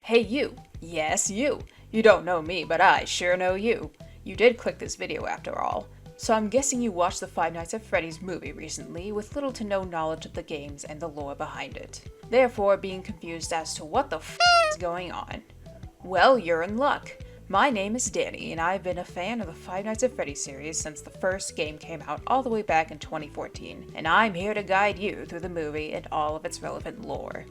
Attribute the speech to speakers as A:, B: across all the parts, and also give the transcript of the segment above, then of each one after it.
A: Hey you! Yes, you! You don't know me, but I sure know you. You did click this video after all. So I'm guessing you watched the Five Nights at Freddy's movie recently with little to no knowledge of the games and the lore behind it. Therefore being confused as to what the f is going on. Well, you're in luck. My name is Danny, and I've been a fan of the Five Nights at Freddy's series since the first game came out all the way back in 2014, and I'm here to guide you through the movie and all of its relevant lore.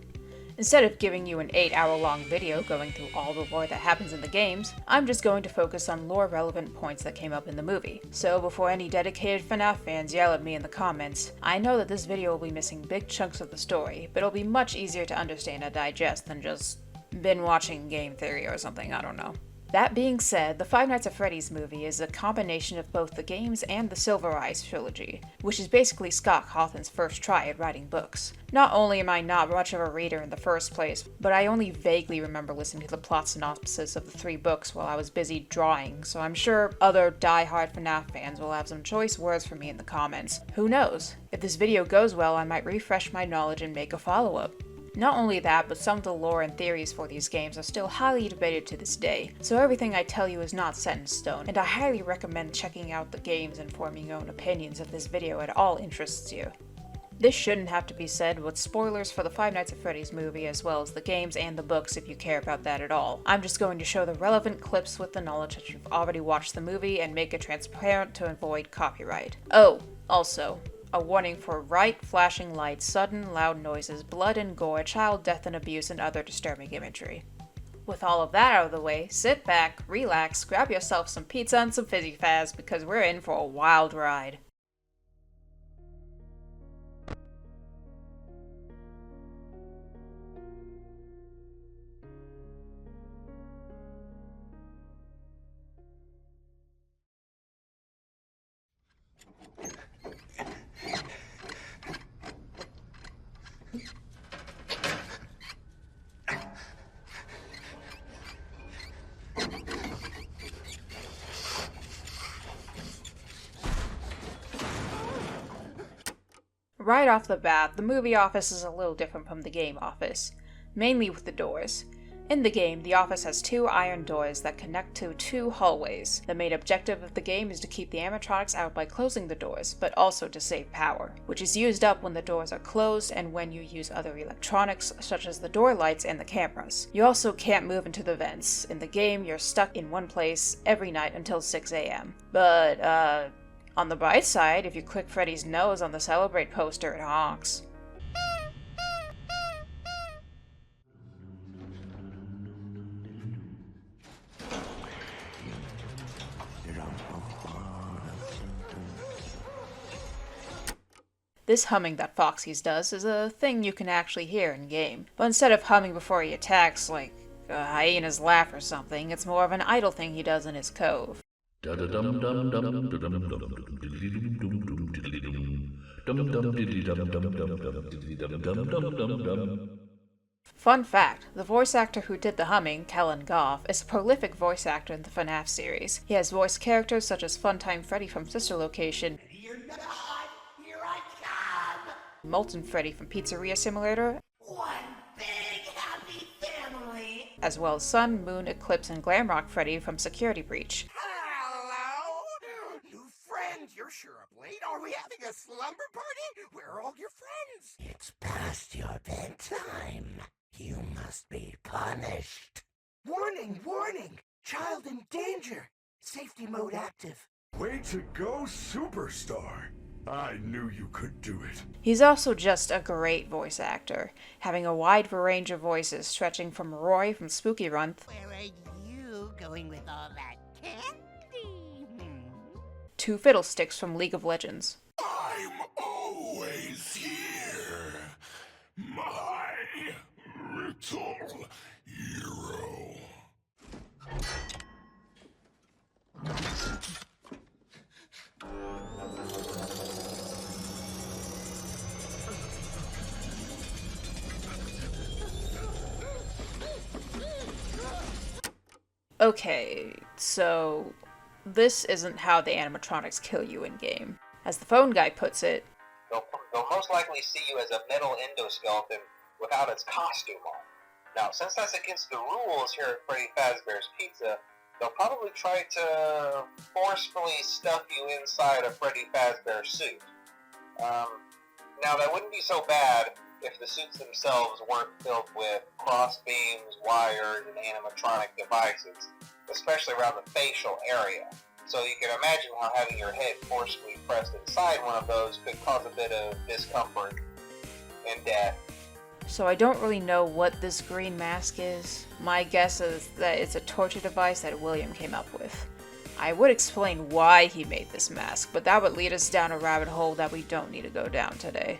A: Instead of giving you an 8-hour-long video going through all the lore that happens in the games, I'm just going to focus on lore-relevant points that came up in the movie. So before any dedicated FNaF fans yell at me in the comments, I know that this video will be missing big chunks of the story, but it'll be much easier to understand and digest than just been watching game theory or something, I don't know. That being said, the Five Nights at Freddy's movie is a combination of both the games and the Silver Eyes trilogy, which is basically Scott Cawthon's first try at writing books. Not only am I not much of a reader in the first place, but I only vaguely remember listening to the plot synopsis of the 3 books while I was busy drawing, so I'm sure other die-hard FNaF fans will have some choice words for me in the comments. Who knows? If this video goes well, I might refresh my knowledge and make a follow-up. Not only that, but some of the lore and theories for these games are still highly debated to this day, so everything I tell you is not set in stone, and I highly recommend checking out the games and forming your own opinions if this video at all interests you. This shouldn't have to be said with spoilers for the Five Nights at Freddy's movie as well as the games and the books if you care about that at all. I'm just going to show the relevant clips with the knowledge that you've already watched the movie and make it transparent to avoid copyright. Oh, also, a warning for bright, flashing lights, sudden, loud noises, blood and gore, child death and abuse, and other disturbing imagery. With all of that out of the way, sit back, relax, grab yourself some pizza and some fizzy faz because we're in for a wild ride. Right off the bat, the movie office is a little different from the game office, mainly with the doors. In the game, the office has 2 iron doors that connect to 2 hallways. The main objective of the game is to keep the animatronics out by closing the doors, but also to save power, which is used up when the doors are closed and when you use other electronics such as the door lights and the cameras. You also can't move into the vents. In the game, you're stuck in one place every night until 6 AM. But, on the bright side, if you click Freddy's nose on the Celebrate poster, it honks. This humming that Foxy's does is a thing you can actually hear in-game, but instead of humming before he attacks, like a hyena's laugh or something, it's more of an idle thing he does in his cove. Fun fact, the voice actor who did the humming, Kellen Goff, is a prolific voice actor in the FNaF series. He has voiced characters such as Funtime Freddy from Sister Location,
B: You're not! Here I come!
A: Molten Freddy from Pizzeria Simulator,
B: One big happy family!
A: as well as Sun, Moon, Eclipse, and Glamrock Freddy from Security Breach.
B: Hello! New friend, you're sure up late. Are we having a slumber party? Where are all your friends? It's past your bedtime. You must be punished. Warning, warning! Child in danger! Safety mode active.
C: Way to go, superstar! I knew you could do it.
A: He's also just a great voice actor, having a wide range of voices stretching from Roy from Spooky Run
B: Where are you going with all that candy?
A: to Fiddlesticks from League of Legends.
C: I'm always here, my little hero.
A: Okay, so this isn't how the animatronics kill you in-game. As the phone guy puts it,
D: They'll most likely see you as a metal endoskeleton without its costume on. Now, since that's against the rules here at Freddy Fazbear's Pizza, they'll probably try to forcefully stuff you inside a Freddy Fazbear suit. Now, that wouldn't be so bad if the suits themselves weren't filled with cross beams, wires, and animatronic devices, especially around the facial area. So you can imagine how having your head forcefully pressed inside one of those could cause a bit of discomfort and death.
A: So I don't really know what this green mask is. My guess is that it's a torture device that William came up with. I would explain why he made this mask, but that would lead us down a rabbit hole that we don't need to go down today.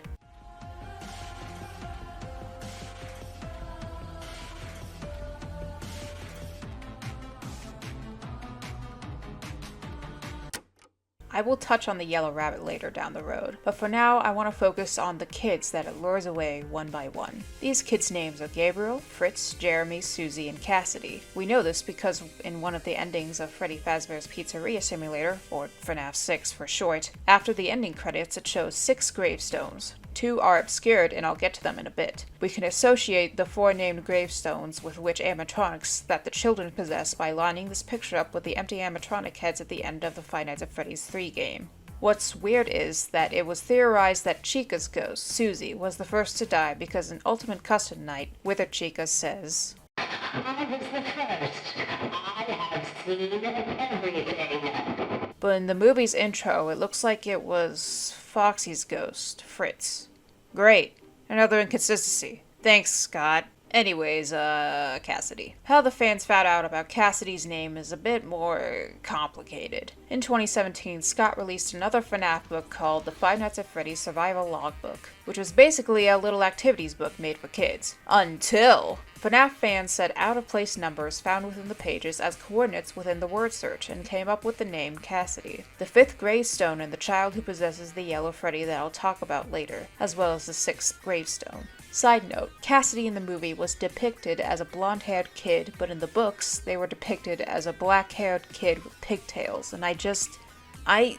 A: I will touch on the yellow rabbit later down the road, but for now I want to focus on the kids that it lures away one by one. These kids' names are Gabriel, Fritz, Jeremy, Susie, and Cassidy. We know this because in one of the endings of Freddy Fazbear's Pizzeria Simulator, or FNaF 6 for short, after the ending credits it shows 6 gravestones. 2 are obscured, and I'll get to them in a bit. We can associate the 4 named gravestones with which animatronics that the children possess by lining this picture up with the empty animatronic heads at the end of the Five Nights at Freddy's 3 game. What's weird is that it was theorized that Chica's ghost, Susie, was the first to die because in Ultimate Custom Night, Withered Chica says,
E: "I was the first. I have seen everything."
A: But in the movie's intro, it looks like it was Foxy's ghost, Fritz. Great. Another inconsistency. Thanks, Scott. Anyways, Cassidy. How the fans found out about Cassidy's name is a bit more complicated. In 2017, Scott released another FNaF book called The Five Nights at Freddy's Survival Logbook, which was basically a little activities book made for kids. Until FNaF fans set out-of-place numbers found within the pages as coordinates within the word search and came up with the name Cassidy, the 5th gravestone and the child who possesses the yellow Freddy that I'll talk about later, as well as the 6th gravestone. Side note, Cassidy in the movie was depicted as a blonde-haired kid, but in the books, they were depicted as a black-haired kid with pigtails, and I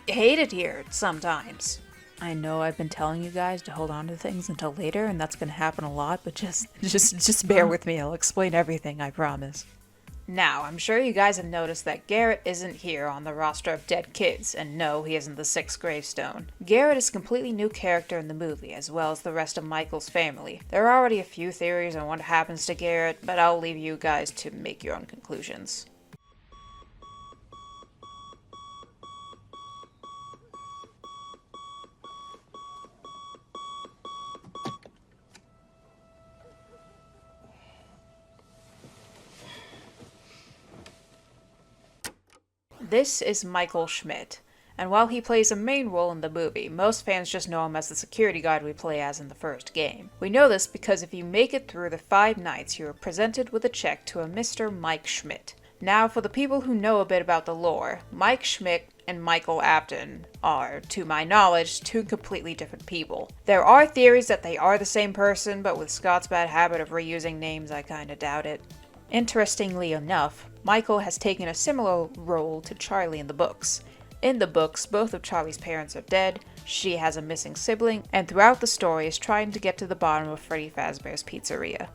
A: hate it here sometimes. I know I've been telling you guys to hold on to things until later, and that's gonna happen a lot, but just bear with me, I'll explain everything, I promise. Now, I'm sure you guys have noticed that Garrett isn't here on the roster of dead kids, and no, he isn't the 6th gravestone. Garrett is a completely new character in the movie, as well as the rest of Michael's family. There are already a few theories on what happens to Garrett, but I'll leave you guys to make your own conclusions. This is Michael Schmidt, and while he plays a main role in the movie, most fans just know him as the security guard we play as in the first game. We know this because if you make it through the 5 nights, you are presented with a check to a Mr. Mike Schmidt. Now, for the people who know a bit about the lore, Mike Schmidt and Michael Apton are, to my knowledge, 2 completely different people. There are theories that they are the same person, but with Scott's bad habit of reusing names, I kinda doubt it. Interestingly enough, Michael has taken a similar role to Charlie in the books. In the books, both of Charlie's parents are dead, she has a missing sibling, and throughout the story is trying to get to the bottom of Freddy Fazbear's Pizzeria.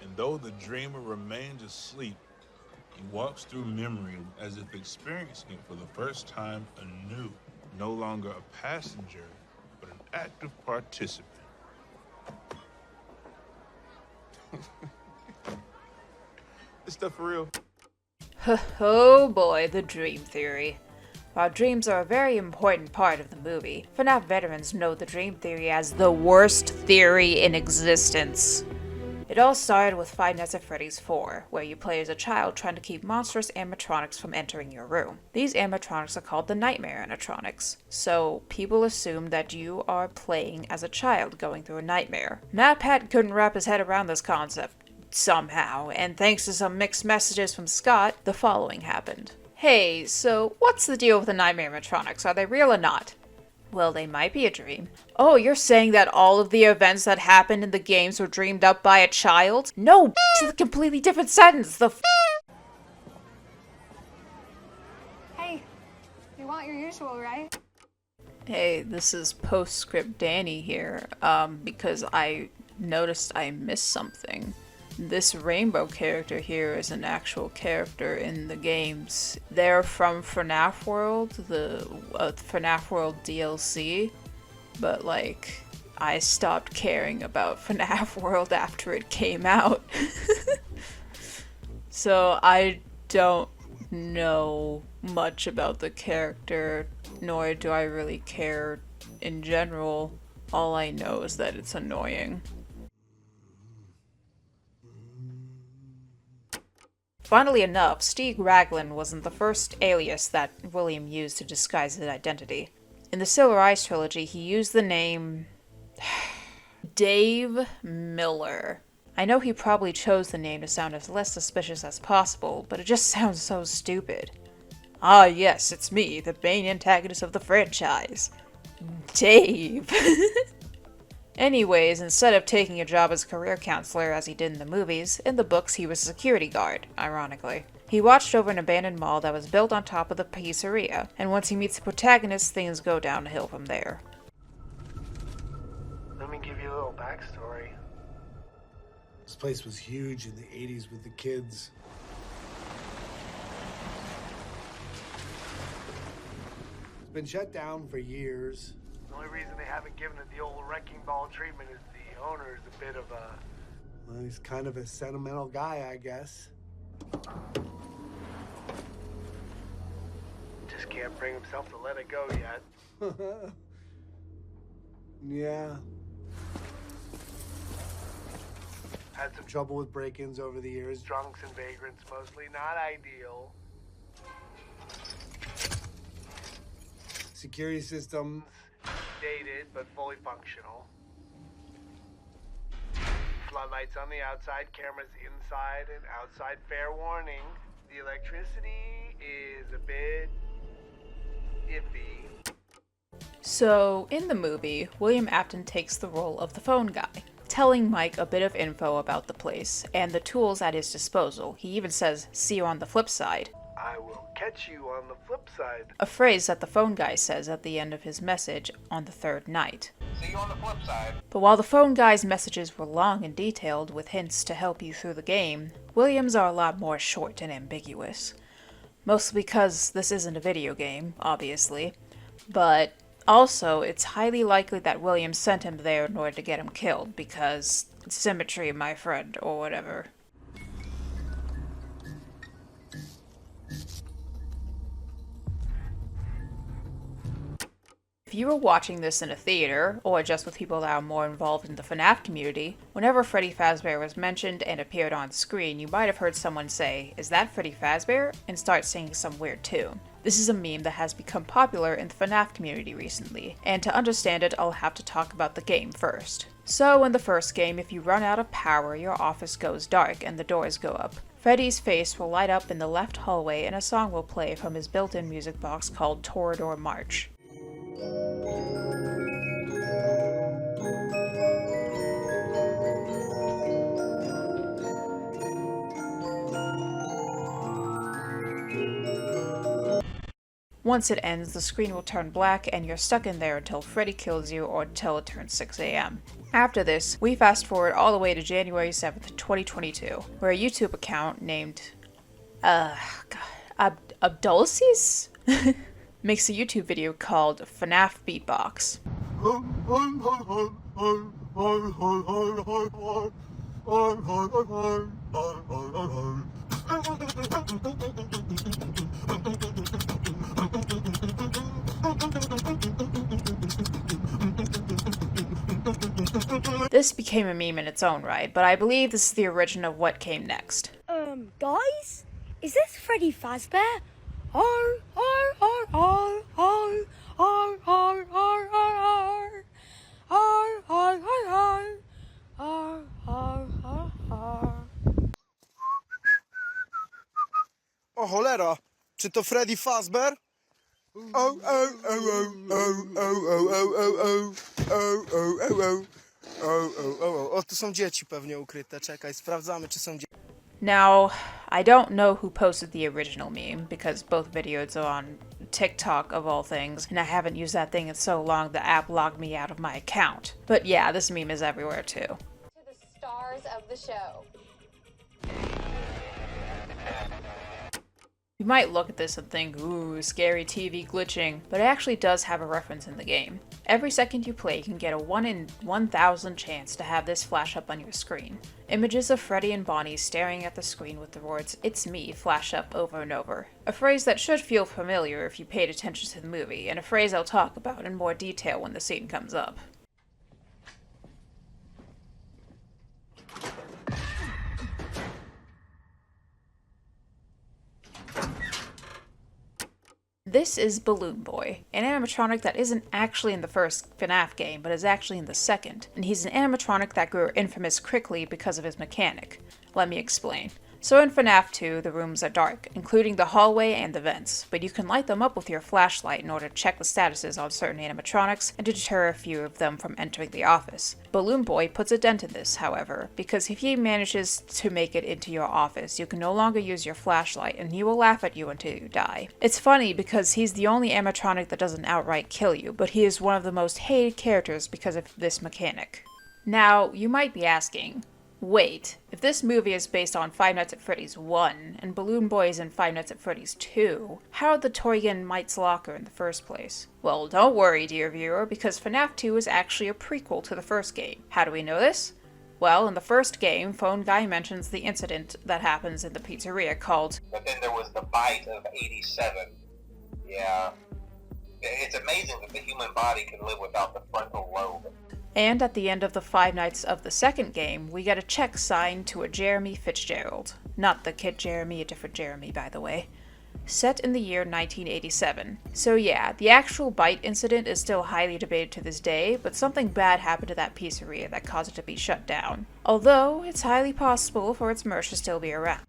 F: And though the dreamer remains asleep, he walks through memory as if experiencing it for the first time anew. No longer a passenger, but an active participant. This stuff for real?
A: Oh boy, the dream theory. While dreams are a very important part of the movie, FNaF veterans know the dream theory as the worst theory in existence. It all started with Five Nights at Freddy's 4, where you play as a child trying to keep monstrous animatronics from entering your room. These animatronics are called the Nightmare animatronics, so people assume that you are playing as a child going through a nightmare. MatPat couldn't wrap his head around this concept, somehow, and thanks to some mixed messages from Scott, the following happened. Hey, so what's the deal with the Nightmare animatronics? Are they real or not? Well, they might be a dream. Oh, you're saying that all of the events that happened in the games were dreamed up by a child? No, it's a completely different sentence.
G: Hey, you want your usual, right?
A: Hey, this is Postscript Danny here, because I noticed I missed something. This rainbow character here is an actual character in the games. They're from FNaF World, the FNaF World DLC, but like, I stopped caring about FNaF World after it came out. So I don't know much about the character, nor do I really care in general. All I know is that it's annoying. Funnily enough, Stieg Raglan wasn't the first alias that William used to disguise his identity. In the Silver Eyes trilogy, he used the name Dave Miller. I know he probably chose the name to sound as less suspicious as possible, but it just sounds so stupid. Ah yes, it's me, the main antagonist of the franchise. Dave. Anyways, instead of taking a job as career counselor as he did in the movies, in the books he was a security guard, ironically. He watched over an abandoned mall that was built on top of the pizzeria, and once he meets the protagonist, things go downhill from there.
G: Let me give you a little backstory. This place was huge in the 80s with the kids. It's been shut down for years. The only reason they haven't given it the old wrecking ball treatment is the owner's a bit of a... Well, he's kind of a sentimental guy, I guess. Just can't bring himself to let it go yet. Yeah. Had some trouble with break-ins over the years. Drunks and vagrants mostly. Not ideal. Security systems, dated but fully functional. Floodlights on the outside, cameras inside and outside. Fair warning, the electricity is a bit iffy.
A: So, in the movie, William Afton takes the role of the phone guy, telling Mike a bit of info about the place and the tools at his disposal. He even says, "See you on the flip side."
G: I will catch you on the flip side.
A: A phrase that the phone guy says at the end of his message on the third night.
D: See you on the flip side.
A: But while the phone guy's messages were long and detailed with hints to help you through the game, William's are a lot more short and ambiguous. Mostly because this isn't a video game, obviously, but also it's highly likely that William sent him there in order to get him killed, because symmetry, my friend, or whatever. If you were watching this in a theater, or just with people that are more involved in the FNaF community, whenever Freddy Fazbear was mentioned and appeared on screen, you might have heard someone say, "Is that Freddy Fazbear?" and start singing some weird tune. This is a meme that has become popular in the FNaF community recently, and to understand it, I'll have to talk about the game first. So in the first game, if you run out of power, your office goes dark and the doors go up. Freddy's face will light up in the left hallway and a song will play from his built-in music box called Toreador March. Once it ends, the screen will turn black and you're stuck in there until Freddy kills you or until it turns 6 a.m. After this, we fast forward all the way to January 7th, 2022, where a YouTube account named Abdulcis makes a YouTube video called FNaF Beatbox. This became a meme in its own right, but I believe this is the origin of what came next.
H: Guys? Is this Freddy Fazbear?
I: O cholera, czy to Freddy Fazbear? O, tu są dzieci pewnie ukryte, czekaj, sprawdzamy czy są dzieci.
A: Now, I don't know who posted the original meme, because both videos are on TikTok of all things, and I haven't used that thing in so long the app logged me out of my account. But yeah, this meme is everywhere too.
J: To the stars of the show.
A: You might look at this and think, ooh, scary TV glitching, but it actually does have a reference in the game. Every second you play, you can get a 1 in 1,000 chance to have this flash up on your screen. Images of Freddy and Bonnie staring at the screen with the words, "It's me," flash up over and over. A phrase that should feel familiar if you paid attention to the movie, and a phrase I'll talk about in more detail when the scene comes up. This is Balloon Boy, an animatronic that isn't actually in the first FNaF game, but is actually in the second, and he's an animatronic that grew infamous quickly because of his mechanic. Let me explain. So in FNaF 2, the rooms are dark, including the hallway and the vents, but you can light them up with your flashlight in order to check the statuses on certain animatronics and to deter a few of them from entering the office. Balloon Boy puts a dent in this, however, because if he manages to make it into your office, you can no longer use your flashlight and he will laugh at you until you die. It's funny because he's the only animatronic that doesn't outright kill you, but he is one of the most hated characters because of this mechanic. Now, you might be asking, wait, if this movie is based on Five Nights at Freddy's 1, and Balloon Boy is in Five Nights at Freddy's 2, how did the toy get in Mike's locker in the first place? Well, don't worry, dear viewer, because FNaF 2 is actually a prequel to the first game. How do we know this? Well, in the first game, Phone Guy mentions the incident that happens in the pizzeria called...
D: But then there was the bite of 87. Yeah. It's amazing that the human body can live without the frontal lobe.
A: And at the end of the Five Nights of the second game, we get a check signed to a Jeremy Fitzgerald. Not the kid Jeremy, a different Jeremy, by the way. Set in the year 1987. So yeah, the actual bite incident is still highly debated to this day, but something bad happened to that pizzeria that caused it to be shut down. Although, it's highly possible for its merch to still be around.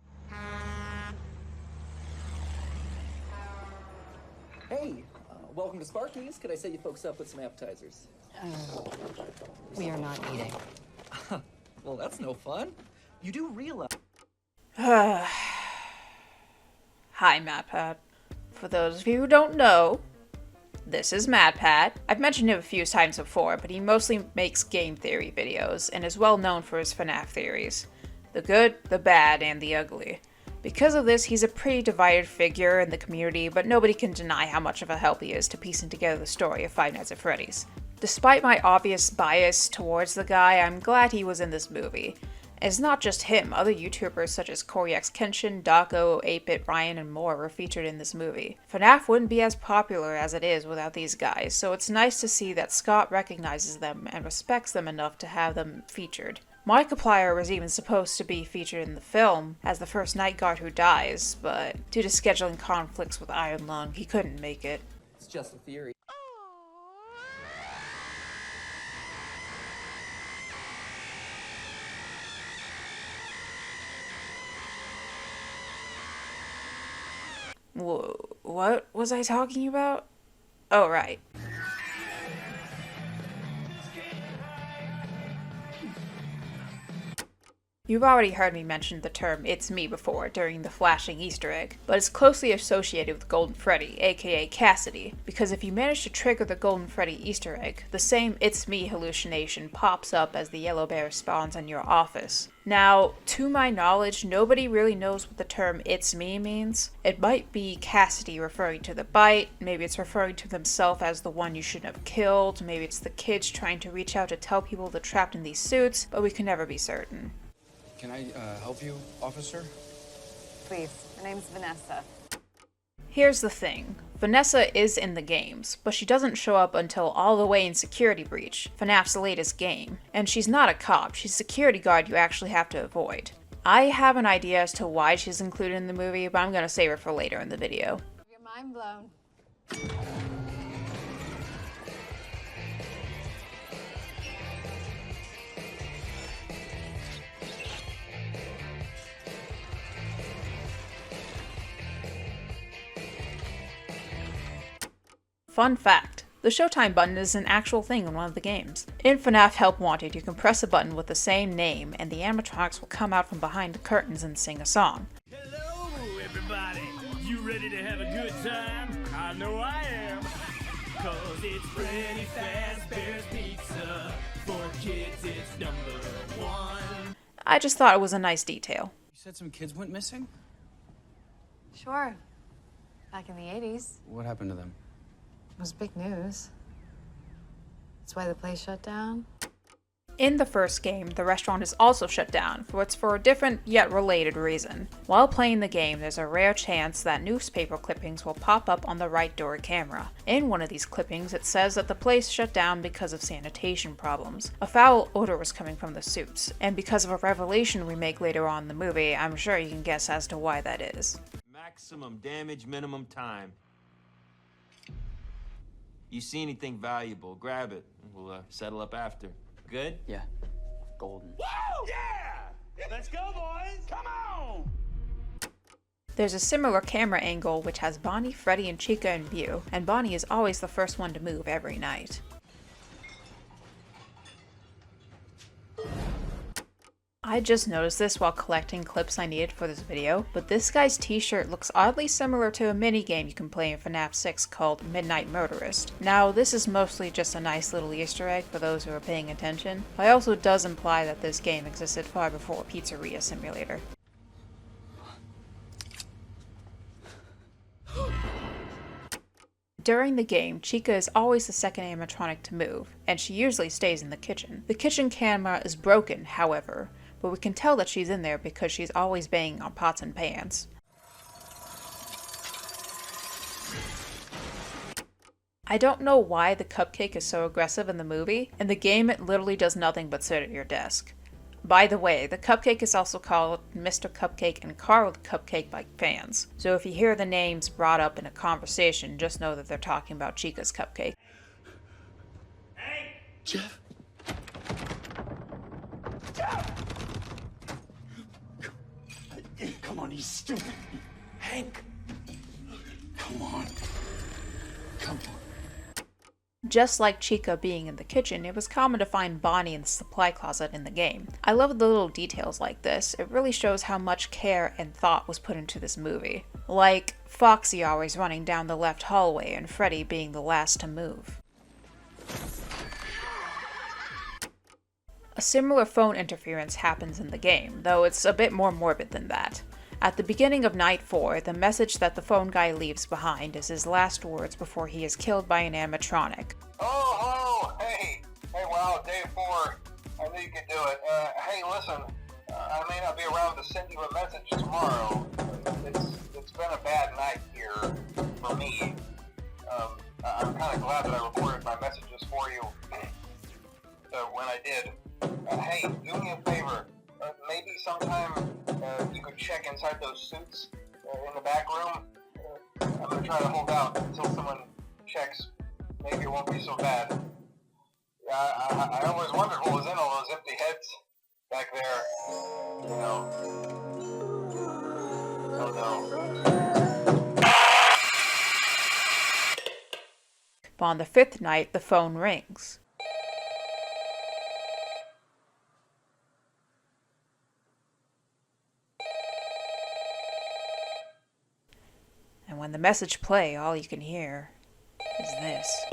K: Hey, welcome to Sparky's. Could I set you folks up with some appetizers?
L: We are not eating.
K: Well, that's no fun. You do realize...
A: Hi, MatPat. For those of you who don't know, this is MatPat. I've mentioned him a few times before, but he mostly makes game theory videos, and is well known for his FNaF theories. The good, the bad, and the ugly. Because of this, he's a pretty divided figure in the community, but nobody can deny how much of a help he is to piecing together the story of Five Nights at Freddy's. Despite my obvious bias towards the guy, I'm glad he was in this movie. And it's not just him, other YouTubers such as CoryX Kenshin, Dako, 8-Bit Ryan, and more were featured in this movie. FNaF wouldn't be as popular as it is without these guys, so it's nice to see that Scott recognizes them and respects them enough to have them featured. Markiplier was even supposed to be featured in the film as the first night guard who dies, but due to scheduling conflicts with Iron Lung, he couldn't make it.
K: It's just a theory.
A: What was I talking about? Oh, right. You've already heard me mention the term "it's me" before during the flashing Easter egg, but it's closely associated with Golden Freddy, aka Cassidy, because if you manage to trigger the Golden Freddy Easter egg, the same "it's me" hallucination pops up as the yellow bear spawns in your office. Now, to my knowledge, nobody really knows what the term "it's me" means. It might be Cassidy referring to the bite, maybe it's referring to himself as the one you shouldn't have killed, maybe it's the kids trying to reach out to tell people they're trapped in these suits, but we can never be certain.
M: Can I help you, officer?
J: Please, her name's Vanessa.
A: Here's the thing. Vanessa is in the games, but she doesn't show up until all the way in Security Breach, FNaF's latest game. And she's not a cop, she's a security guard you actually have to avoid. I have an idea as to why she's included in the movie, but I'm gonna save her for later in the video.
J: Your mind blown.
A: Fun fact, the Showtime button is an actual thing in one of the games. In FNaF Help Wanted, you can press a button with the same name, and the animatronics will come out from behind the curtains and sing a song.
N: Hello, everybody! You ready to have a good time? I know it's Freddy Fazbear's Pizza. For kids, it's #1.
A: I just thought it was a nice detail.
M: You said some kids went missing?
J: Sure. Back in the 80s.
M: What happened to them?
J: It was big news. That's why the place shut down.
A: In the first game, the restaurant is also shut down, for a different yet related reason. While playing the game, there's a rare chance that newspaper clippings will pop up on the right door camera. In one of these clippings, it says that the place shut down because of sanitation problems. A foul odor was coming from the suits, and because of a revelation we make later on in the movie, I'm sure you can guess as to why that is.
O: Maximum damage, minimum time. You see anything valuable, grab it, and we'll settle up after. Good?
M: Yeah. Golden.
N: Woo! Yeah! Let's go, boys! Come on!
A: There's a similar camera angle which has Bonnie, Freddy, and Chica in view, and Bonnie is always the first one to move every night. I just noticed this while collecting clips I needed for this video, but this guy's t-shirt looks oddly similar to a minigame you can play in FNaF 6 called Midnight Motorist. Now, this is mostly just a nice little Easter egg for those who are paying attention, but it also does imply that this game existed far before Pizzeria Simulator. During the game, Chica is always the second animatronic to move, and she usually stays in the kitchen. The kitchen camera is broken, however, but we can tell that she's in there because she's always banging on pots and pans. I don't know why the cupcake is so aggressive in the movie. In the game, it literally does nothing but sit at your desk. By the way, the cupcake is also called Mr. Cupcake and Carl the Cupcake by fans, so if you hear the names brought up in a conversation, just know that they're talking about Chica's cupcake.
N: Hey!
C: Jeff?
N: Come on, he's stupid. Hank!
C: Come on. Come on.
A: Just like Chica being in the kitchen, it was common to find Bonnie in the supply closet in the game. I love the little details like this. It really shows how much care and thought was put into this movie. Like Foxy always running down the left hallway and Freddy being the last to move. A similar phone interference happens in the game, though it's a bit more morbid than that. At the beginning of Night 4, the message that the phone guy leaves behind is his last words before he is killed by an animatronic.
D: Oh, hello! Hey! Hey, wow, day 4. I knew you could do it. Hey, listen, I may not be around to send you a message tomorrow. It's been a bad night here for me. I'm kind of glad that I recorded my messages for you when I did. Hey, do me a favor. Maybe sometime you could check inside those suits in the back room. I'm gonna try to hold out until someone checks. Maybe it won't be so bad. I always wondered what was in all those empty heads back there. You know. Oh no.
A: But on the 5th night, the phone rings. And when the message plays, all you can hear is this.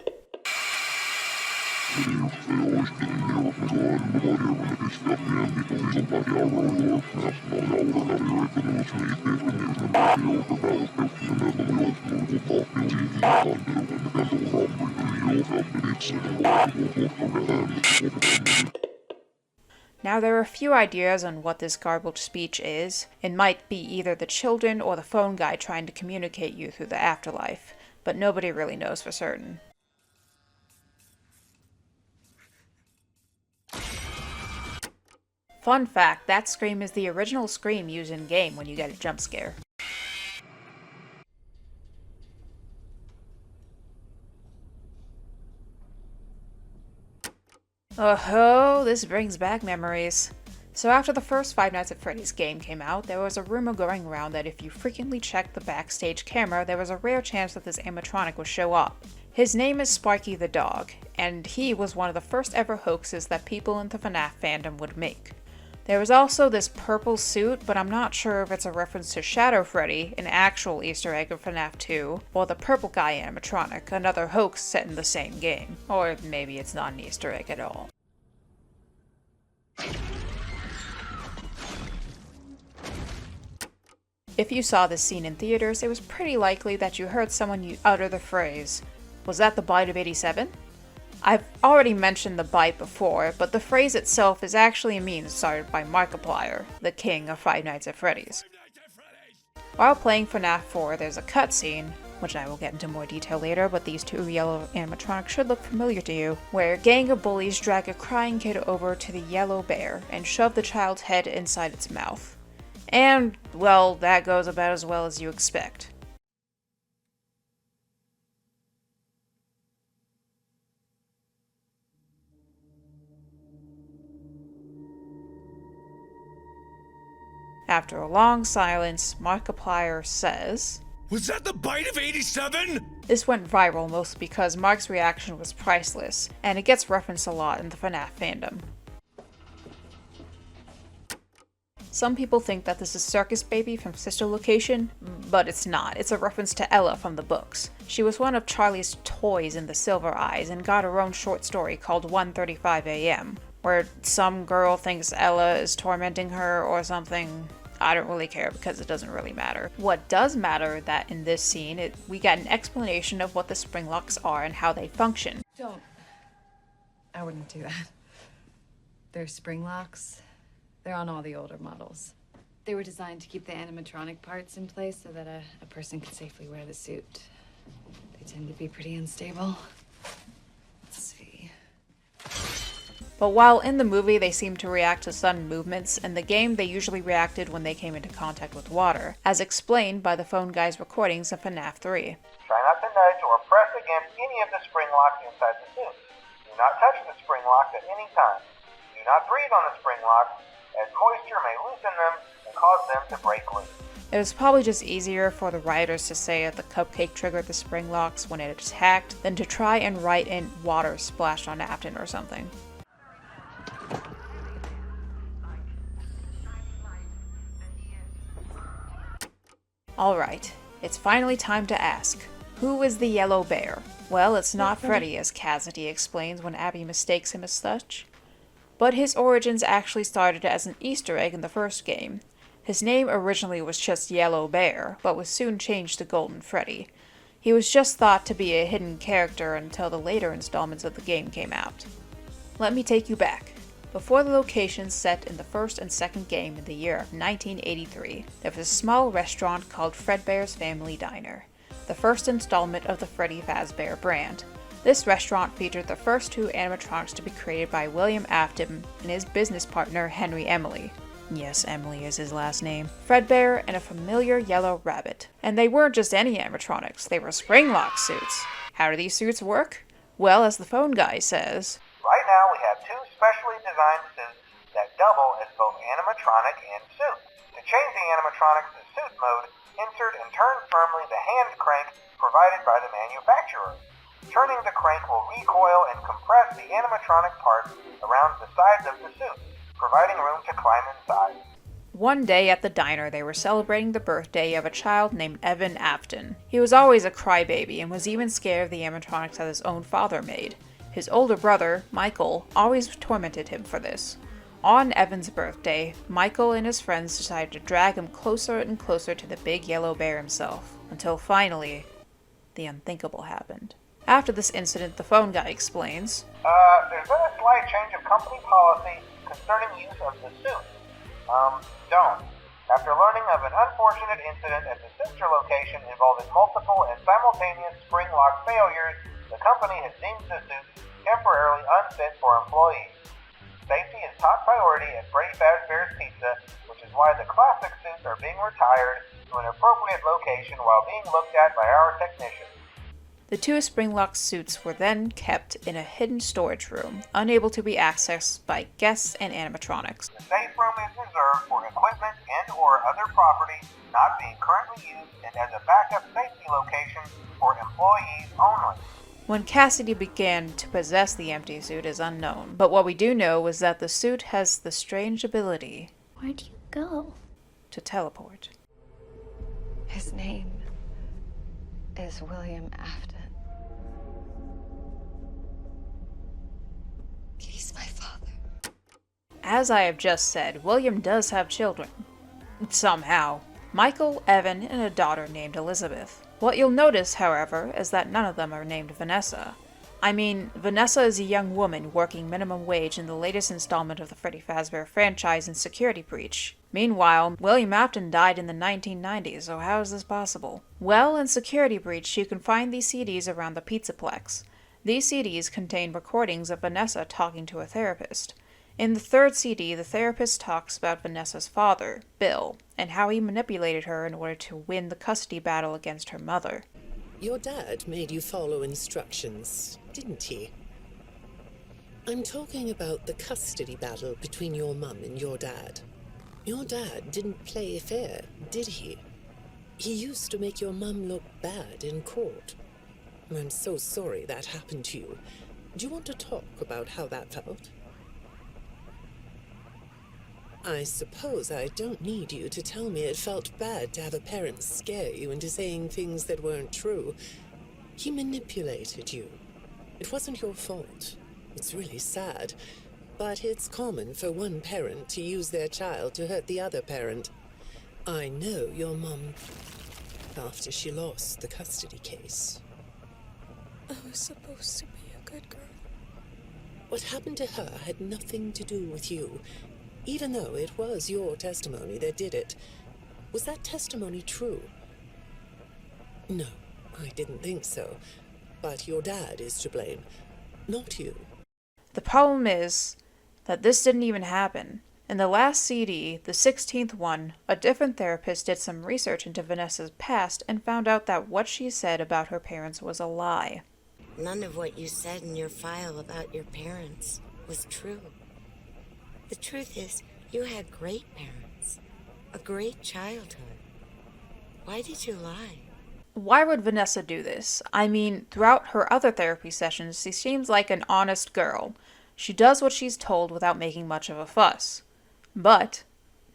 A: Now, there are a few ideas on what this garbled speech is. It might be either the children or the phone guy trying to communicate you through the afterlife, but nobody really knows for certain. Fun fact, that scream is the original scream used in-game when you get a jump scare. Oh-ho, this brings back memories. So after the first Five Nights at Freddy's game came out, there was a rumor going around that if you frequently checked the backstage camera, there was a rare chance that this animatronic would show up. His name is Sparky the Dog, and he was one of the first ever hoaxes that people in the FNaF fandom would make. There was also this purple suit, but I'm not sure if it's a reference to Shadow Freddy, an actual Easter egg of FNaF 2, or the purple guy animatronic, another hoax set in the same game. Or maybe it's not an Easter egg at all. If you saw this scene in theaters, it was pretty likely that you heard someone utter the phrase, "Was that the bite of 87? I've already mentioned the bite before, but the phrase itself is actually a meme started by Markiplier, the king of Five Nights at Freddy's. While playing FNaF 4, there's a cutscene, which I will get into more detail later, but these two yellow animatronics should look familiar to you, where a gang of bullies drag a crying kid over to the yellow bear and shove the child's head inside its mouth. And, well, that goes about as well as you expect. After a long silence, Markiplier says,
C: "Was that the bite of 87?
A: This went viral mostly because Mark's reaction was priceless, and it gets referenced a lot in the FNaF fandom. Some people think that this is Circus Baby from Sister Location, but it's not. It's a reference to Ella from the books. She was one of Charlie's toys in the Silver Eyes and got her own short story called 1:35 a.m., where some girl thinks Ella is tormenting her or something. I don't really care because it doesn't really matter. What does matter that in this scene, we get an explanation of what the spring locks are and how they function.
J: Don't. I wouldn't do that. They're spring locks. They're on all the older models. They were designed to keep the animatronic parts in place so that a person could safely wear the suit. They tend to be pretty unstable. Let's see.
A: But while in the movie they seem to react to sudden movements, in the game they usually reacted when they came into contact with water, as explained by the phone guy's recordings of FNaF 3.
D: Try not to nudge or press against any of the spring locks inside the suit. Do not touch the spring locks at any time. Do not breathe on the spring locks, as moisture may loosen them and cause them to break loose.
A: It was probably just easier for the writers to say that the cupcake triggered the spring locks when it attacked than to try and write in water splashed on napkin or something. Alright, it's finally time to ask, who is the yellow bear? Well, it's not Freddy, as Cassidy explains when Abby mistakes him as such. But his origins actually started as an Easter egg in the first game. His name originally was just Yellow Bear, but was soon changed to Golden Freddy. He was just thought to be a hidden character until the later installments of the game came out. Let me take you back. Before the locations set in the first and second game in the year of 1983, there was a small restaurant called Fredbear's Family Diner, the first installment of the Freddy Fazbear brand. This restaurant featured the first two animatronics to be created by William Afton and his business partner Henry Emily. Yes, Emily is his last name. Fredbear and a familiar yellow rabbit. And they weren't just any animatronics, they were spring-lock suits. How do these suits work? Well, as the phone guy says,
D: Right now we have two specially designed suits that double as both animatronic and suit. To change the animatronics to suit mode, insert and turn firmly the hand crank provided by the manufacturer. Turning the crank will recoil and compress the animatronic parts around the sides of the suit, providing room to climb inside.
A: One day at the diner, they were celebrating the birthday of a child named Evan Afton. He was always a crybaby and was even scared of the animatronics that his own father made. His older brother, Michael, always tormented him for this. On Evan's birthday, Michael and his friends decided to drag him closer and closer to the big yellow bear himself, until finally, the unthinkable happened. After this incident, the phone guy explains,
D: There's been a slight change of company policy concerning use of the suit. Don't. After learning of an unfortunate incident at the sister location involving multiple and simultaneous spring lock failures, the company has deemed the suit temporarily unfit for employees. Safety is top priority at Freddy Fazbear's Pizza, which is why the classic suits are being retired to an appropriate location while being looked at by our technicians.
A: The two spring-lock suits were then kept in a hidden storage room, unable to be accessed by guests and animatronics.
D: The safe room is reserved for equipment and or other property not being currently used and as a backup safety location for employees only.
A: When Cassidy began to possess the empty suit is unknown, but what we do know is that the suit has the strange ability...
H: Where'd you go?
A: ...to teleport.
J: His name is William Afton. He's my father.
A: As I have just said, William does have children. Somehow. Michael, Evan, and a daughter named Elizabeth. What you'll notice, however, is that none of them are named Vanessa. I mean, Vanessa is a young woman working minimum wage in the latest installment of the Freddy Fazbear franchise in Security Breach. Meanwhile, William Afton died in the 1990s, so how is this possible? Well, in Security Breach, you can find these CDs around the Pizzaplex. These CDs contain recordings of Vanessa talking to a therapist. In the third CD, the therapist talks about Vanessa's father, Bill, and how he manipulated her in order to win the custody battle against her mother.
P: Your dad made you follow instructions, didn't he? I'm talking about the custody battle between your mum and your dad. Your dad didn't play fair, did he? He used to make your mum look bad in court. I'm so sorry that happened to you. Do you want to talk about how that felt? I suppose I don't need you to tell me it felt bad to have a parent scare you into saying things that weren't true. He manipulated you. It wasn't your fault. It's really sad. But it's common for one parent to use their child to hurt the other parent. I know your mum after she lost the custody case.
Q: I was supposed to be a good girl.
P: What happened to her had nothing to do with you. Even though it was your testimony that did it. Was that testimony true? No, I didn't think so. But your dad is to blame, not you.
A: The problem is that this didn't even happen. In the last CD, the 16th one, a different therapist did some research into Vanessa's past and found out that what she said about her parents was a lie.
R: None of what you said in your file about your parents was true. The truth is, you had great parents, a great childhood. Why did you lie?
A: Why would Vanessa do this? I mean, throughout her other therapy sessions, she seems like an honest girl. She does what she's told without making much of a fuss. But,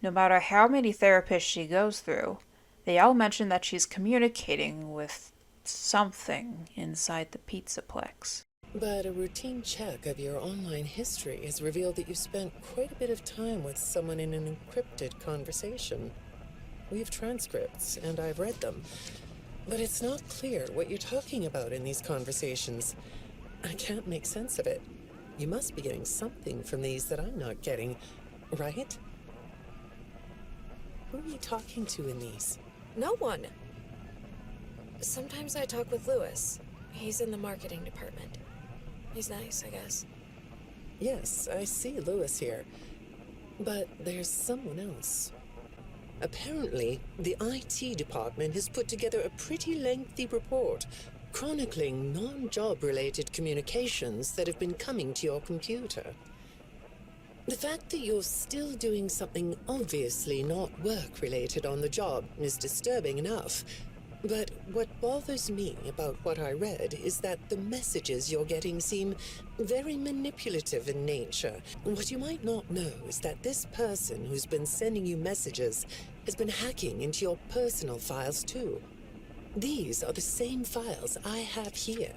A: no matter how many therapists she goes through, they all mention that she's communicating with something inside the Pizzaplex.
P: But a routine check of your online history has revealed that you spent quite a bit of time with someone in an encrypted conversation. We have transcripts, and I've read them. But it's not clear what you're talking about in these conversations. I can't make sense of it. You must be getting something from these that I'm not getting, right? Who are you talking to in these?
Q: No one. Sometimes I talk with Lewis. He's in the marketing department. He's nice, I guess.
P: Yes, I see Lewis here. But there's someone else. Apparently, the IT department has put together a pretty lengthy report chronicling non-job-related communications that have been coming to your computer. The fact that you're still doing something obviously not work-related on the job is disturbing enough. But what bothers me about what I read is that the messages you're getting seem very manipulative in nature. What you might not know is that this person who's been sending you messages has been hacking into your personal files too. These are the same files I have here.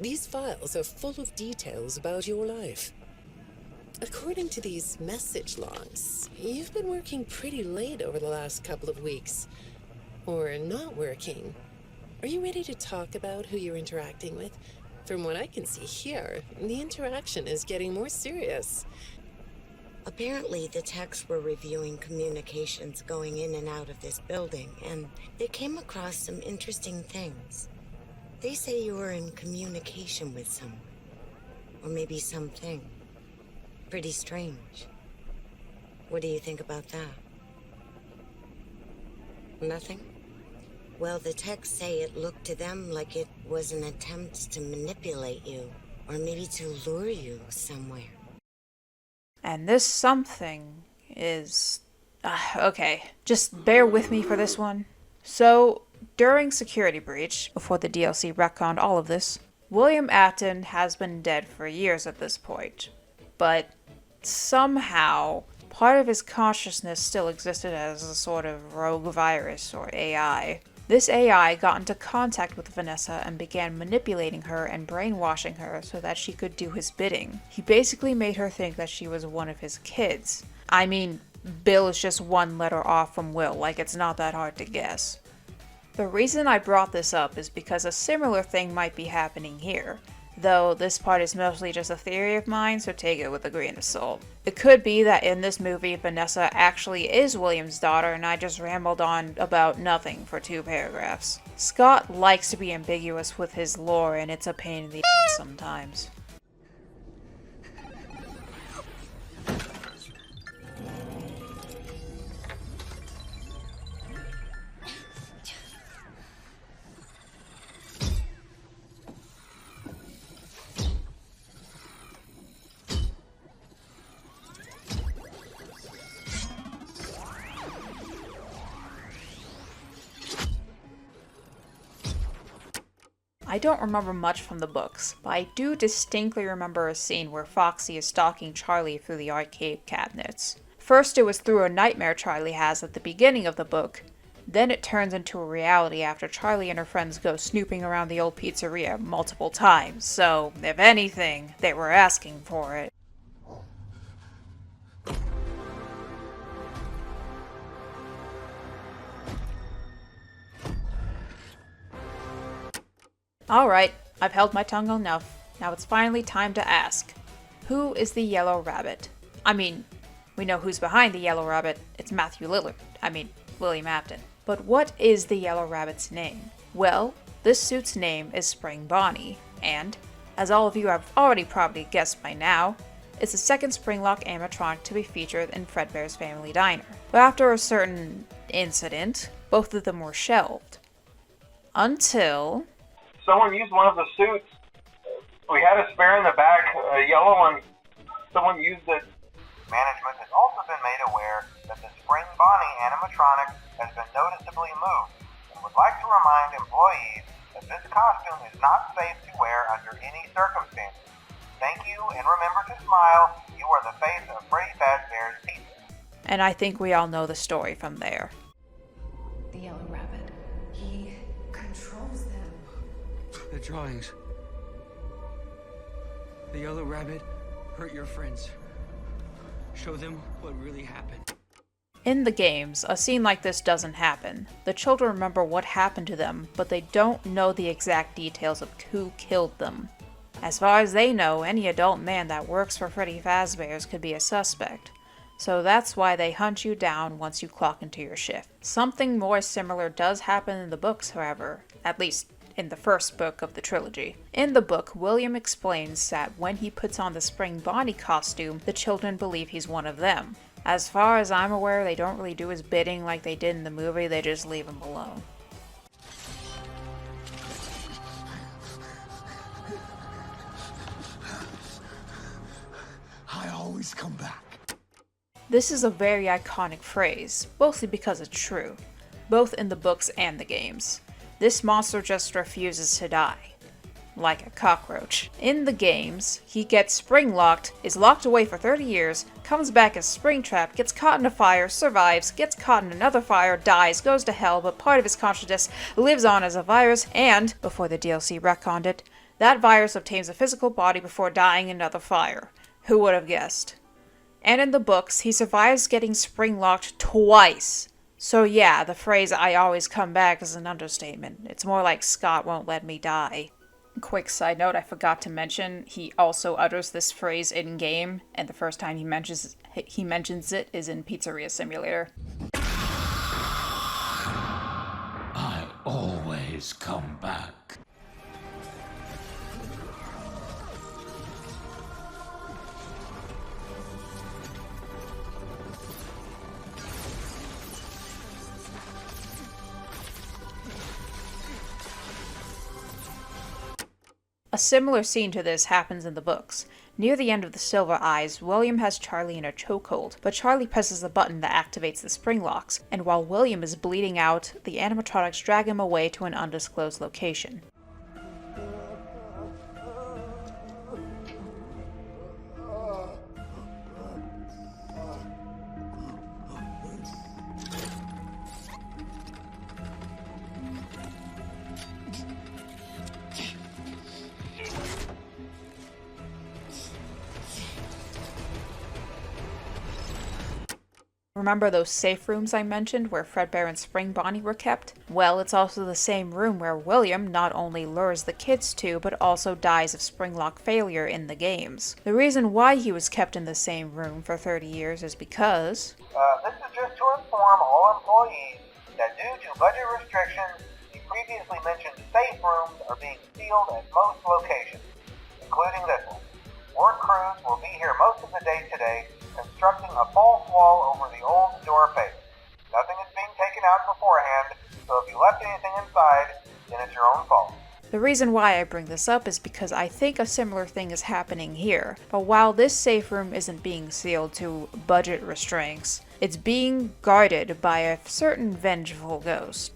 P: These files are full of details about your life. According to these message logs, you've been working pretty late over the last couple of weeks. Or not working. Are you ready to talk about who you're interacting with? From what I can see here, the interaction is getting more serious.
R: Apparently, the techs were reviewing communications going in and out of this building, and they came across some interesting things. They say you were in communication with someone. Or maybe something. Pretty strange. What do you think about that? Nothing? Well, the techs say it looked to them like it was an attempt to manipulate you, or maybe to lure you somewhere.
A: And this something is... okay, just bear with me for this one. So, during Security Breach, before the DLC retconned all of this, William Afton has been dead for years at this point, but somehow part of his consciousness still existed as a sort of rogue virus or AI. This AI got into contact with Vanessa and began manipulating her and brainwashing her so that she could do his bidding. He basically made her think that she was one of his kids. I mean, Bill is just one letter off from Will, like it's not that hard to guess. The reason I brought this up is because a similar thing might be happening here, though this part is mostly just a theory of mine, so take it with a grain of salt. It could be that in this movie, Vanessa actually is William's daughter and I just rambled on about nothing for 2 paragraphs. Scott likes to be ambiguous with his lore and it's a pain in the ass sometimes. I don't remember much from the books, but I do distinctly remember a scene where Foxy is stalking Charlie through the arcade cabinets. First it was through a nightmare Charlie has at the beginning of the book, then it turns into a reality after Charlie and her friends go snooping around the old pizzeria multiple times, so if anything, they were asking for it. Alright, I've held my tongue enough. Now it's finally time to ask. Who is the Yellow Rabbit? I mean, we know who's behind the Yellow Rabbit. It's Matthew Lillard. William Afton. But what is the Yellow Rabbit's name? Well, this suit's name is Spring Bonnie, and, as all of you have already probably guessed by now, it's the second Springlock animatronic to be featured in Fredbear's Family Diner. But after a certain incident, both of them were shelved. Until...
D: someone used one of the suits. We had a spare in the back, a yellow one. Someone used it. Management has also been made aware that the Spring Bonnie animatronic has been noticeably moved and would like to remind employees that this costume is not safe to wear under any circumstances. Thank you, and remember to smile. You are the face of Freddy Fazbear's Pizza.
A: And I think we all know the story from there.
J: The Yellow Rabbit. He controls them.
M: The drawings. The Yellow Rabbit hurt your friends. Show them what really happened.
A: In the games, a scene like this doesn't happen. The children remember what happened to them, but they don't know the exact details of who killed them. As far as they know, any adult man that works for Freddy Fazbear's could be a suspect. So that's why they hunt you down once you clock into your shift. Something more similar does happen in the books, however, at least in the first book of the trilogy. In the book, William explains that when he puts on the Spring Bonnie costume, the children believe he's one of them. As far as I'm aware, they don't really do his bidding like they did in the movie, they just leave him alone.
C: I always come back.
A: This is a very iconic phrase, mostly because it's true, both in the books and the games. This monster just refuses to die. Like a cockroach. In the games, he gets spring-locked, is locked away for 30 years, comes back as Springtrap, gets caught in a fire, survives, gets caught in another fire, dies, goes to hell, but part of his consciousness lives on as a virus, and, before the DLC retconned it, that virus obtains a physical body before dying in another fire. Who would have guessed? And in the books, he survives getting spring-locked twice. So yeah, the phrase "I always come back" is an understatement. It's more like Scott won't let me die. Quick side note, I forgot to mention, he also utters this phrase in-game, and the first time he mentions it is in Pizzeria Simulator.
S: I always come back.
A: A similar scene to this happens in the books. Near the end of the Silver Eyes, William has Charlie in a chokehold, but Charlie presses a button that activates the spring locks, and while William is bleeding out, the animatronics drag him away to an undisclosed location. Remember those safe rooms I mentioned where Fredbear and Spring Bonnie were kept? Well, it's also the same room where William not only lures the kids to, but also dies of springlock failure in the games. The reason why he was kept in the same room for 30 years is because...
D: This is just to inform all employees that due to budget restrictions, the previously mentioned safe rooms are being sealed at most locations, including this one. Work crews will be here most of the day today, constructing a false wall over the old door face. Nothing is being taken out beforehand, so if you left anything inside, then it's your own fault.
A: The reason why I bring this up is because I think a similar thing is happening here. But while this safe room isn't being sealed to budget restraints, it's being guarded by a certain vengeful ghost.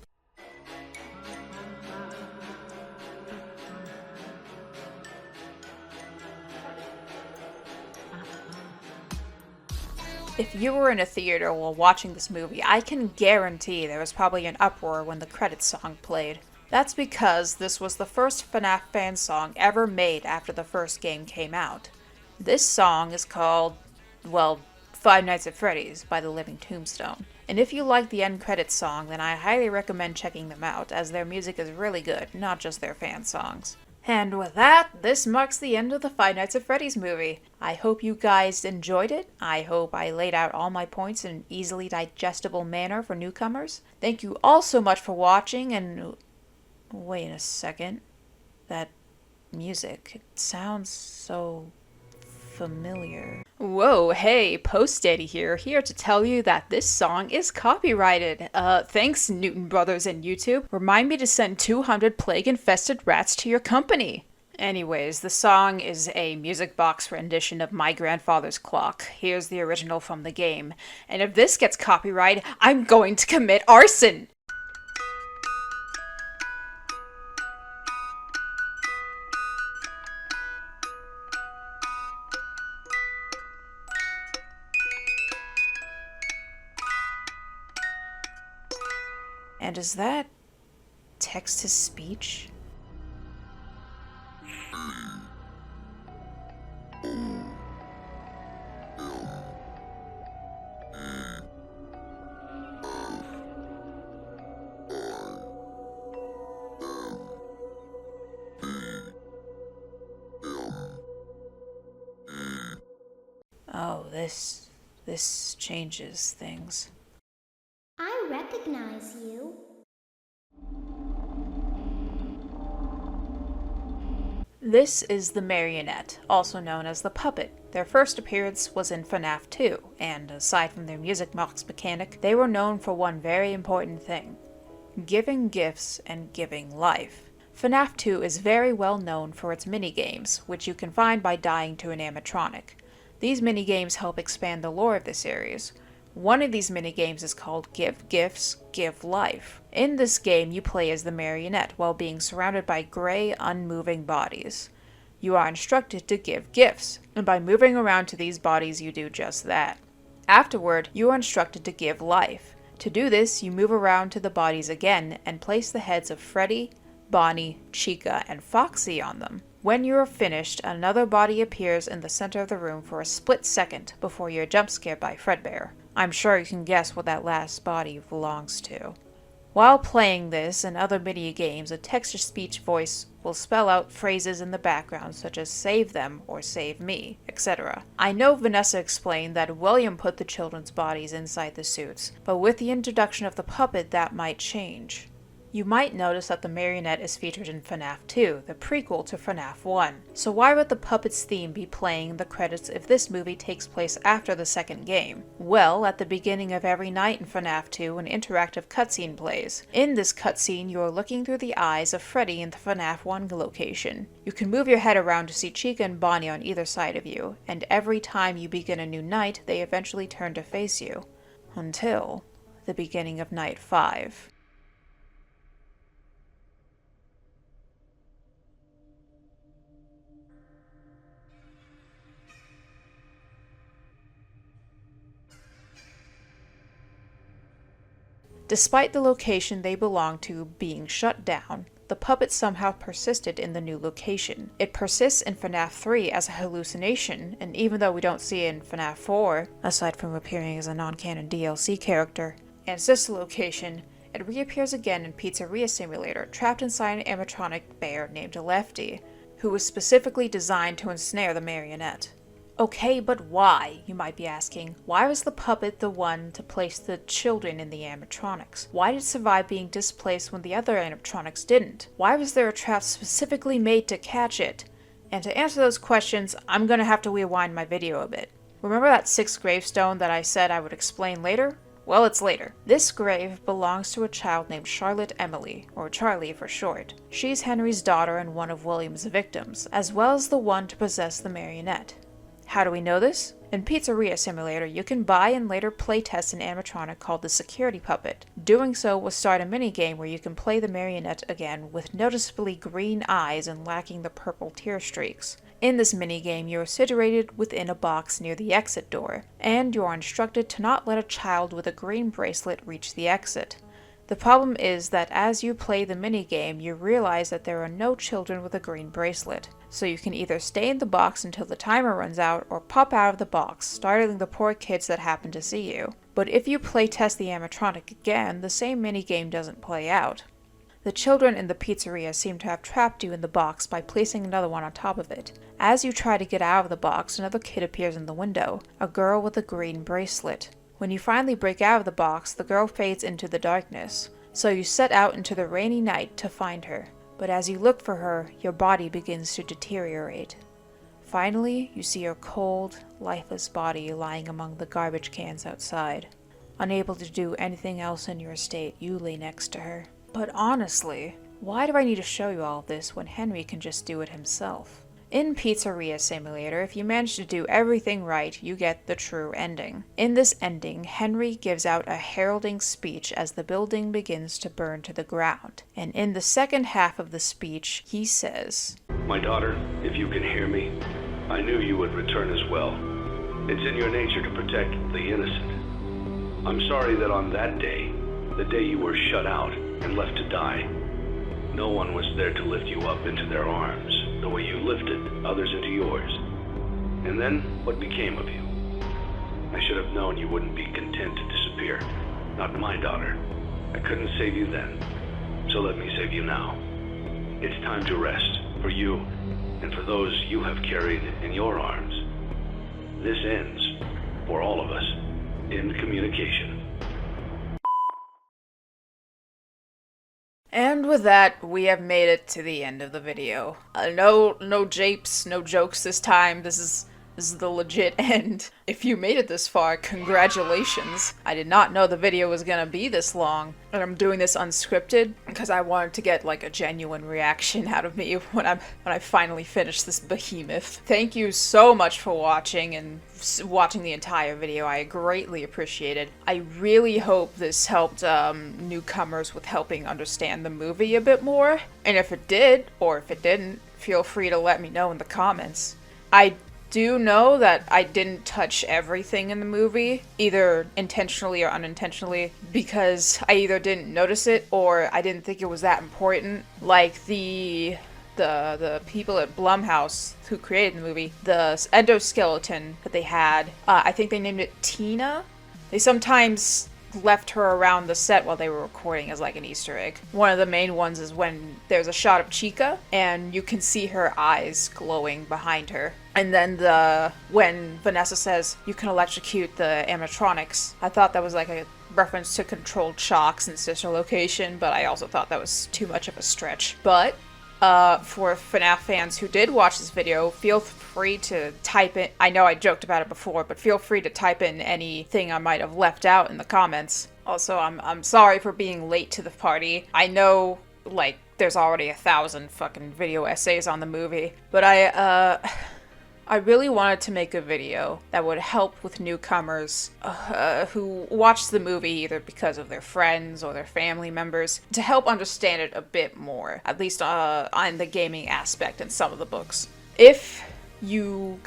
A: If you were in a theater while watching this movie, I can guarantee there was probably an uproar when the credits song played. That's because this was the first FNaF fan song ever made after the first game came out. This song is called, well, Five Nights at Freddy's by the Living Tombstone. And if you like the end credits song, then I highly recommend checking them out, as their music is really good, not just their fan songs. And with that, this marks the end of the Five Nights at Freddy's movie. I hope you guys enjoyed it. I hope I laid out all my points in an easily digestible manner for newcomers. Thank you all so much for watching, and... wait a second. That music, it sounds so familiar. Whoa, hey, Post Daddy here to tell you that this song is copyrighted. Thanks, Newton Brothers and YouTube. Remind me to send 200 plague-infested rats to your company. Anyways, the song is a music box rendition of My Grandfather's Clock. Here's the original from the game. And if this gets copyrighted, I'm going to commit arson! And is that text-to-speech? Oh, this changes things.
H: I recognize you.
A: This is the Marionette, also known as the Puppet. Their first appearance was in FNaF 2, and aside from their music box mechanic, they were known for one very important thing: giving gifts and giving life. FNaF 2 is very well known for its minigames, which you can find by dying to an animatronic. These minigames help expand the lore of the series. One of these minigames is called Give Gifts, Give Life. In this game, you play as the marionette while being surrounded by gray, unmoving bodies. You are instructed to give gifts, and by moving around to these bodies, you do just that. Afterward, you are instructed to give life. To do this, you move around to the bodies again and place the heads of Freddy, Bonnie, Chica, and Foxy on them. When you are finished, another body appears in the center of the room for a split second before you're jump scared by Fredbear. I'm sure you can guess what that last body belongs to. While playing this and other mini-games, a text-to-speech voice will spell out phrases in the background such as save them or save me, etc. I know Vanessa explained that William put the children's bodies inside the suits, but with the introduction of the puppet that might change. You might notice that the marionette is featured in FNaF 2, the prequel to FNaF 1. So why would the puppet's theme be playing in the credits if this movie takes place after the second game? Well, at the beginning of every night in FNaF 2, an interactive cutscene plays. In this cutscene, you are looking through the eyes of Freddy in the FNaF 1 location. You can move your head around to see Chica and Bonnie on either side of you, and every time you begin a new night, they eventually turn to face you. Until the beginning of Night 5. Despite the location they belong to being shut down, the puppet somehow persisted in the new location. It persists in FNaF 3 as a hallucination, and even though we don't see it in FNaF 4, aside from appearing as a non-canon DLC character, and sister location, it reappears again in Pizzeria Simulator, trapped inside an animatronic bear named Lefty, who was specifically designed to ensnare the marionette. Okay, but why, you might be asking? Why was the puppet the one to place the children in the animatronics? Why did it survive being displaced when the other animatronics didn't? Why was there a trap specifically made to catch it? And to answer those questions, I'm gonna have to rewind my video a bit. Remember that 6th gravestone that I said I would explain later? Well, it's later. This grave belongs to a child named Charlotte Emily, or Charlie for short. She's Henry's daughter and one of William's victims, as well as the one to possess the marionette. How do we know this? In Pizzeria Simulator, you can buy and later playtest an animatronic called the Security Puppet. Doing so will start a minigame where you can play the marionette again with noticeably green eyes and lacking the purple tear streaks. In this minigame, you are situated within a box near the exit door, and you are instructed to not let a child with a green bracelet reach the exit. The problem is that as you play the minigame, you realize that there are no children with a green bracelet. So you can either stay in the box until the timer runs out, or pop out of the box, startling the poor kids that happen to see you. But if you playtest the animatronic again, the same minigame doesn't play out. The children in the pizzeria seem to have trapped you in the box by placing another one on top of it. As you try to get out of the box, another kid appears in the window, a girl with a green bracelet. When you finally break out of the box, the girl fades into the darkness, so you set out into the rainy night to find her. But as you look for her, your body begins to deteriorate. Finally, you see her cold, lifeless body lying among the garbage cans outside. Unable to do anything else in your estate, you lay next to her. But honestly, why do I need to show you all this when Henry can just do it himself? In Pizzeria Simulator, if you manage to do everything right, you get the true ending. In this ending, Henry gives out a heralding speech as the building begins to burn to the ground. And in the second half of the speech, he says,
T: "My daughter, if you can hear me, I knew you would return as well. It's in your nature to protect the innocent. I'm sorry that on that day, the day you were shut out and left to die, no one was there to lift you up into their arms, the way you lifted others into yours. And then, what became of you? I should have known you wouldn't be content to disappear. Not my daughter. I couldn't save you then, so let me save you now. It's time to rest, for you, and for those you have carried in your arms. This ends, for all of us, in communication."
A: And with that, we have made it to the end of the video. No japes, no jokes this time. This is the legit end. If you made it this far, congratulations. I did not know the video was gonna be this long, and I'm doing this unscripted because I wanted to get like a genuine reaction out of me when I finally finish this behemoth. Thank you so much for watching and watching the entire video. I greatly appreciate it. I really hope this helped newcomers with helping understand the movie a bit more. And if it did, or if it didn't, feel free to let me know in the comments. I do know that I didn't touch everything in the movie, either intentionally or unintentionally, because I either didn't notice it or I didn't think it was that important. Like the people at Blumhouse who created the movie, the endoskeleton that they had, I think they named it Tina. They sometimes left her around the set while they were recording as like an Easter egg. One of the main ones is when there's a shot of Chica and you can see her eyes glowing behind her. And then when Vanessa says you can electrocute the animatronics, I thought that was like a reference to Controlled Shocks and Sister Location, but I also thought that was too much of a stretch. But for FNaF fans who did watch this video, feel free to type in, I know I joked about it before, but feel free to type in anything I might have left out in the comments. Also, I'm sorry for being late to the party. I know, like, there's already 1,000 fucking video essays on the movie, but I really wanted to make a video that would help with newcomers who watch the movie either because of their friends or their family members, to help understand it a bit more, at least on the gaming aspect in some of the books. If you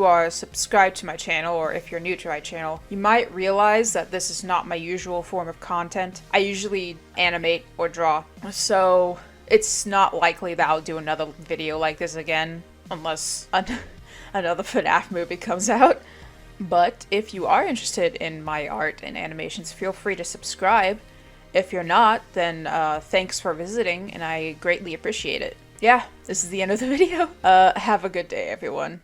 A: are subscribed to my channel, or if you're new to my channel, you might realize that this is not my usual form of content. I usually animate or draw, so it's not likely that I'll do another video like this again, unless another FNaF movie comes out. But if you are interested in my art and animations, feel free to subscribe. If you're not, then thanks for visiting, and I greatly appreciate it. Yeah, this is the end of the video. Have a good day, everyone.